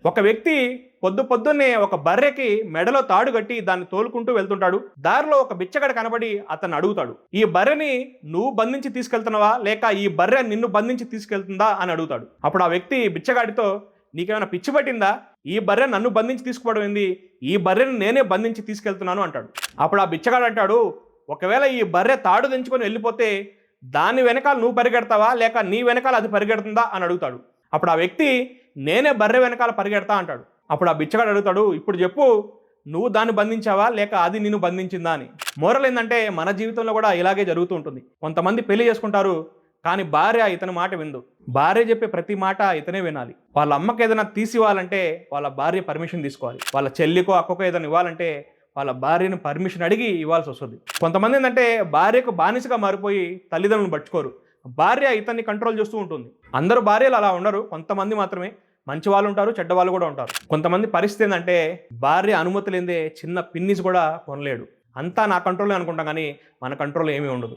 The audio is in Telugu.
ఒక వ్యక్తి పొద్దున్నే ఒక బర్రెకి మెడలో తాడు కట్టి దాన్ని తోలుకుంటూ వెళ్తుంటాడు. దారిలో ఒక బిచ్చగాడు కనబడి అతన్ని అడుగుతాడు, ఈ బర్రెని నువ్వు బంధించి తీసుకెళ్తున్నావా లేక ఈ బర్రె నిన్ను బంధించి తీసుకెళ్తుందా అని అడుగుతాడు. అప్పుడు ఆ వ్యక్తి బిచ్చగాడితో, నీకేమైనా పిచ్చి పట్టిందా? ఈ బర్రె నన్ను బంధించి తీసుకుపోవడం ఏంది? ఈ బర్రెని నేనే బంధించి తీసుకెళ్తున్నాను అంటాడు. అప్పుడు ఆ బిచ్చగాడు అంటాడు, ఒకవేళ ఈ బర్రె తాడు దించుకొని వెళ్ళిపోతే దాని వెనకాల నువ్వు పరిగెడతావా లేక నీ వెనకాల అది పరిగెడుతుందా అని అడుగుతాడు. అప్పుడు ఆ వ్యక్తి, నేనే బర్రె వెనకాల పరిగెడతా అంటాడు. అప్పుడు ఆ బిచ్చగాడు అడుగుతాడు, ఇప్పుడు చెప్పు, నువ్వు దాన్ని బంధించావా లేక అది నిన్ను బంధించిందా అని. మోరల్ ఏంటంటే మన జీవితంలో కూడా ఇలాగే జరుగుతూ ఉంటుంది. కొంతమంది పెళ్లి చేసుకుంటారు, కానీ భార్య ఇతని మాట విందు. భార్య చెప్పే ప్రతి మాట ఇతనే వినాలి. వాళ్ళ అమ్మకి ఏదైనా తీసి ఇవ్వాలంటే వాళ్ళ భార్య పర్మిషన్ తీసుకోవాలి. వాళ్ళ చెల్లికో అక్కకో ఏదైనా ఇవ్వాలంటే వాళ్ళ భార్యను పర్మిషన్ అడిగి ఇవ్వాల్సి వస్తుంది. కొంతమంది ఏంటంటే భార్యకు బానిసగా మారిపోయి తల్లిదండ్రులను పట్టుకోరు. భార్య ఇతన్ని కంట్రోల్ చేస్తూ ఉంటుంది. అందరూ భార్యలు అలా ఉండరు, కొంతమంది మాత్రమే. మంచి వాళ్ళు ఉంటారు, చెడ్డ వాళ్ళు కూడా ఉంటారు. కొంతమంది పరిస్థితి ఏంటంటే భార్య అనుమతి లేదే చిన్న పిన్నిస్ కూడా కొనలేడు. అంతా నా కంట్రోల్ అనుకుంటాం, కానీ మన కంట్రోల్ ఏమీ ఉండదు.